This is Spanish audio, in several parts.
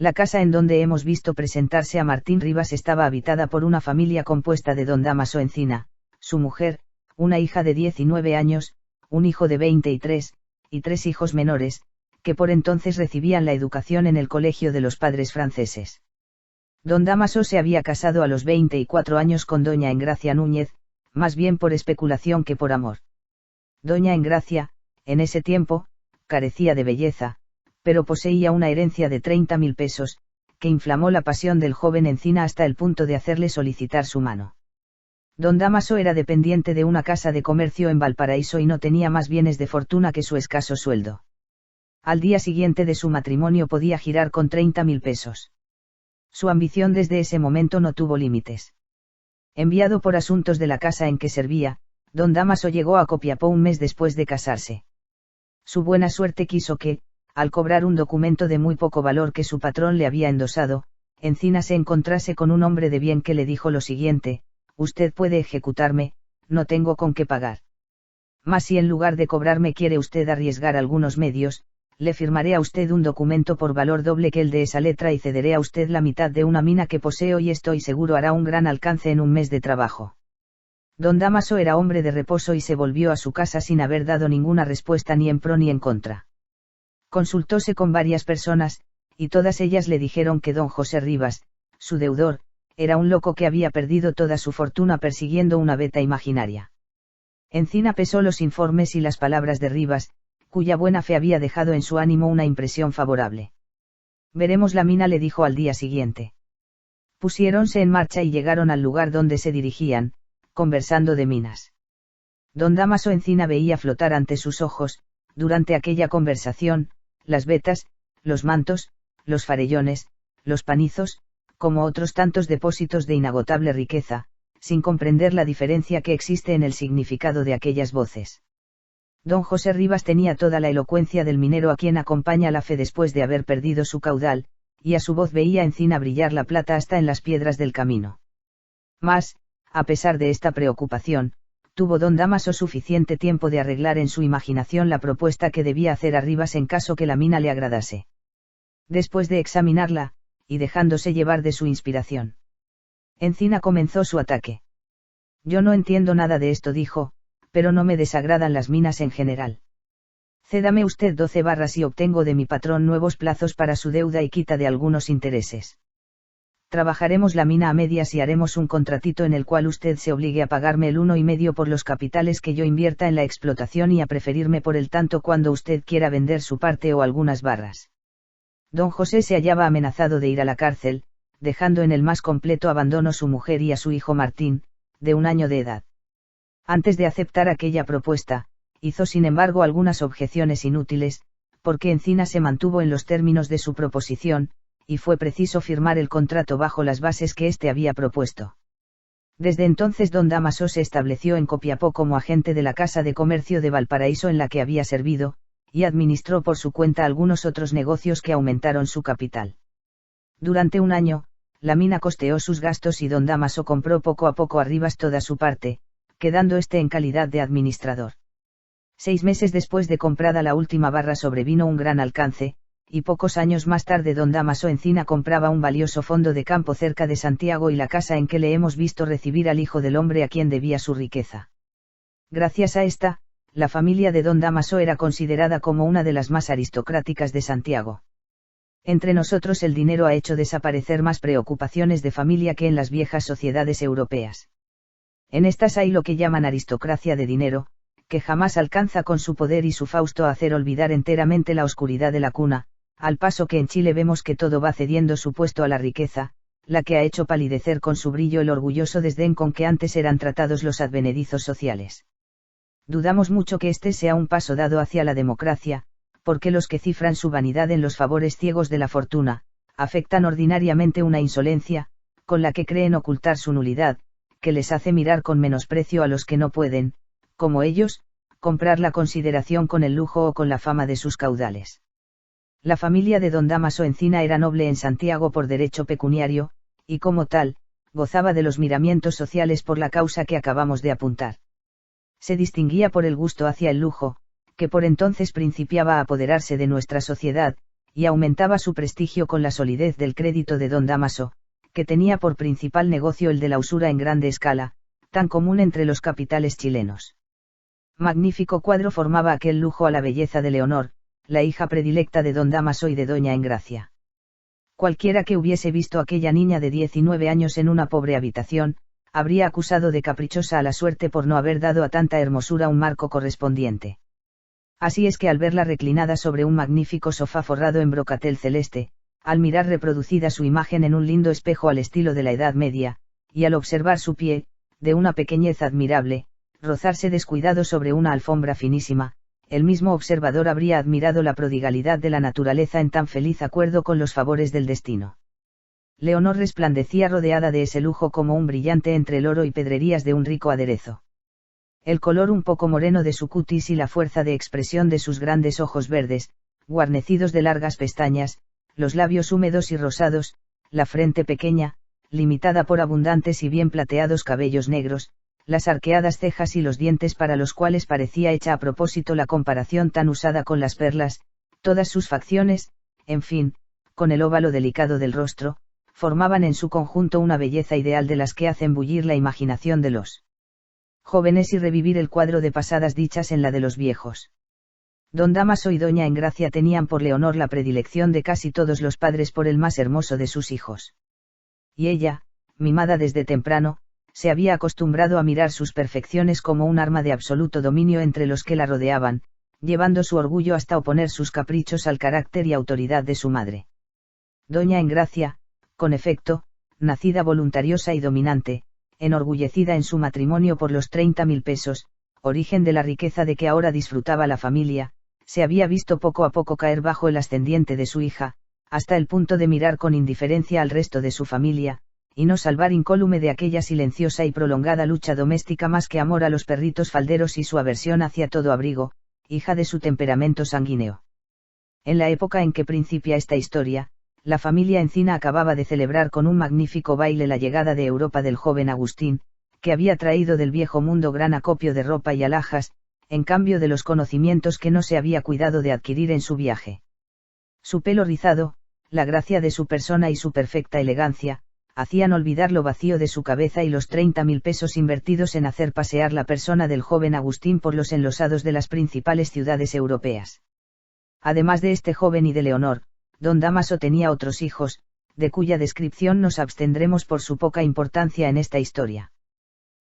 La casa en donde hemos visto presentarse a Martín Rivas estaba habitada por una familia compuesta de don Dámaso Encina, su mujer, una hija de 19 años, un hijo de 23, y 3 hijos menores, que por entonces recibían la educación en el colegio de los padres franceses. Don Dámaso se había casado a los 24 años con doña Engracia Núñez, más bien por especulación que por amor. Doña Engracia, en ese tiempo, carecía de belleza, pero poseía una herencia de 30.000 pesos, que inflamó la pasión del joven Encina hasta el punto de hacerle solicitar su mano. Don Dámaso era dependiente de una casa de comercio en Valparaíso y no tenía más bienes de fortuna que su escaso sueldo. Al día siguiente de su matrimonio podía girar con 30.000 pesos. Su ambición desde ese momento no tuvo límites. Enviado por asuntos de la casa en que servía, don Dámaso llegó a Copiapó un mes después de casarse. Su buena suerte quiso que, al cobrar un documento de muy poco valor que su patrón le había endosado, Encina se encontrase con un hombre de bien que le dijo lo siguiente: usted puede ejecutarme, no tengo con qué pagar. Mas si en lugar de cobrarme quiere usted arriesgar algunos medios, le firmaré a usted un documento por valor doble que el de esa letra y cederé a usted la mitad de una mina que poseo y estoy seguro hará un gran alcance en un mes de trabajo. Don Dámaso era hombre de reposo y se volvió a su casa sin haber dado ninguna respuesta ni en pro ni en contra. Consultóse con varias personas, y todas ellas le dijeron que don José Rivas, su deudor, era un loco que había perdido toda su fortuna persiguiendo una veta imaginaria. Encina pesó los informes y las palabras de Rivas, cuya buena fe había dejado en su ánimo una impresión favorable. Veremos la mina, le dijo al día siguiente. Pusiéronse en marcha y llegaron al lugar donde se dirigían, conversando de minas. Don Dámaso Encina veía flotar ante sus ojos, durante aquella conversación, las vetas, los mantos, los farellones, los panizos, como otros tantos depósitos de inagotable riqueza, sin comprender la diferencia que existe en el significado de aquellas voces. Don José Rivas tenía toda la elocuencia del minero a quien acompaña la fe después de haber perdido su caudal, y a su voz veía Encina brillar la plata hasta en las piedras del camino. Mas, a pesar de esta preocupación, tuvo don Dámaso suficiente tiempo de arreglar en su imaginación la propuesta que debía hacer a Rivas en caso que la mina le agradase. Después de examinarla, y dejándose llevar de su inspiración, Encina comenzó su ataque. Yo no entiendo nada de esto, dijo, pero no me desagradan las minas en general. Cédame usted 12 barras y obtengo de mi patrón nuevos plazos para su deuda y quita de algunos intereses. Trabajaremos la mina a medias y haremos un contratito en el cual usted se obligue a pagarme el 1,5 por los capitales que yo invierta en la explotación y a preferirme por el tanto cuando usted quiera vender su parte o algunas barras. Don José se hallaba amenazado de ir a la cárcel, dejando en el más completo abandono su mujer y a su hijo Martín, de 1 año de edad. Antes de aceptar aquella propuesta, hizo sin embargo algunas objeciones inútiles, porque Encina se mantuvo en los términos de su proposición, y fue preciso firmar el contrato bajo las bases que éste había propuesto. Desde entonces don Dámaso se estableció en Copiapó como agente de la Casa de Comercio de Valparaíso en la que había servido, y administró por su cuenta algunos otros negocios que aumentaron su capital. Durante 1 año, la mina costeó sus gastos y don Dámaso compró poco a poco a Rivas toda su parte, quedando éste en calidad de administrador. 6 meses después de comprada la última barra sobrevino un gran alcance, y pocos años más tarde don Dámaso Encina compraba un valioso fondo de campo cerca de Santiago y la casa en que le hemos visto recibir al hijo del hombre a quien debía su riqueza. Gracias a esta, la familia de don Dámaso era considerada como una de las más aristocráticas de Santiago. Entre nosotros el dinero ha hecho desaparecer más preocupaciones de familia que en las viejas sociedades europeas. En estas hay lo que llaman aristocracia de dinero, que jamás alcanza con su poder y su fausto a hacer olvidar enteramente la oscuridad de la cuna, al paso que en Chile vemos que todo va cediendo su puesto a la riqueza, la que ha hecho palidecer con su brillo el orgulloso desdén con que antes eran tratados los advenedizos sociales. Dudamos mucho que este sea un paso dado hacia la democracia, porque los que cifran su vanidad en los favores ciegos de la fortuna, afectan ordinariamente una insolencia, con la que creen ocultar su nulidad, que les hace mirar con menosprecio a los que no pueden, como ellos, comprar la consideración con el lujo o con la fama de sus caudales. La familia de don Dámaso Encina era noble en Santiago por derecho pecuniario, y como tal, gozaba de los miramientos sociales por la causa que acabamos de apuntar. Se distinguía por el gusto hacia el lujo, que por entonces principiaba a apoderarse de nuestra sociedad, y aumentaba su prestigio con la solidez del crédito de don Dámaso, que tenía por principal negocio el de la usura en grande escala, tan común entre los capitales chilenos. Magnífico cuadro formaba aquel lujo a la belleza de Leonor, la hija predilecta de don Dámaso y de doña Engracia. Cualquiera que hubiese visto a aquella niña de 19 años en una pobre habitación, habría acusado de caprichosa a la suerte por no haber dado a tanta hermosura un marco correspondiente. Así es que al verla reclinada sobre un magnífico sofá forrado en brocatel celeste, al mirar reproducida su imagen en un lindo espejo al estilo de la Edad Media, y al observar su pie, de una pequeñez admirable, rozarse descuidado sobre una alfombra finísima, el mismo observador habría admirado la prodigalidad de la naturaleza en tan feliz acuerdo con los favores del destino. Leonor resplandecía rodeada de ese lujo como un brillante entre el oro y pedrerías de un rico aderezo. El color un poco moreno de su cutis y la fuerza de expresión de sus grandes ojos verdes, guarnecidos de largas pestañas, los labios húmedos y rosados, la frente pequeña, limitada por abundantes y bien plateados cabellos negros, las arqueadas cejas y los dientes para los cuales parecía hecha a propósito la comparación tan usada con las perlas, todas sus facciones, en fin, con el óvalo delicado del rostro, formaban en su conjunto una belleza ideal de las que hacen bullir la imaginación de los jóvenes y revivir el cuadro de pasadas dichas en la de los viejos. Don Dámaso y doña Engracia tenían por Leonor la predilección de casi todos los padres por el más hermoso de sus hijos. Y ella, mimada desde temprano, se había acostumbrado a mirar sus perfecciones como un arma de absoluto dominio entre los que la rodeaban, llevando su orgullo hasta oponer sus caprichos al carácter y autoridad de su madre. Doña Engracia, con efecto, nacida voluntariosa y dominante, enorgullecida en su matrimonio por los 30.000 pesos, origen de la riqueza de que ahora disfrutaba la familia, se había visto poco a poco caer bajo el ascendiente de su hija, hasta el punto de mirar con indiferencia al resto de su familia, y no salvar incólume de aquella silenciosa y prolongada lucha doméstica más que amor a los perritos falderos y su aversión hacia todo abrigo, hija de su temperamento sanguíneo. En la época en que principia esta historia, la familia Encina acababa de celebrar con un magnífico baile la llegada de Europa del joven Agustín, que había traído del viejo mundo gran acopio de ropa y alhajas, en cambio de los conocimientos que no se había cuidado de adquirir en su viaje. Su pelo rizado, la gracia de su persona y su perfecta elegancia, hacían olvidar lo vacío de su cabeza y los 30.000 pesos invertidos en hacer pasear la persona del joven Agustín por los enlosados de las principales ciudades europeas. Además de este joven y de Leonor, don Dámaso tenía otros hijos, de cuya descripción nos abstendremos por su poca importancia en esta historia.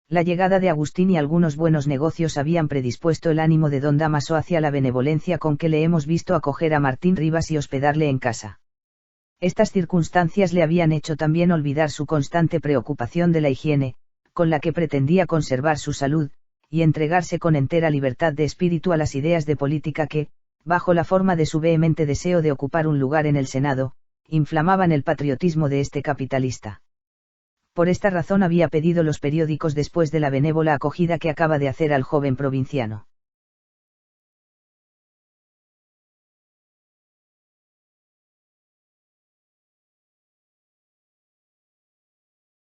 La llegada de Agustín y algunos buenos negocios habían predispuesto el ánimo de don Dámaso hacia la benevolencia con que le hemos visto acoger a Martín Rivas y hospedarle en casa. Estas circunstancias le habían hecho también olvidar su constante preocupación de la higiene, con la que pretendía conservar su salud, y entregarse con entera libertad de espíritu a las ideas de política que, bajo la forma de su vehemente deseo de ocupar un lugar en el Senado, inflamaban el patriotismo de este capitalista. Por esta razón había pedido los periódicos después de la benévola acogida que acaba de hacer al joven provinciano.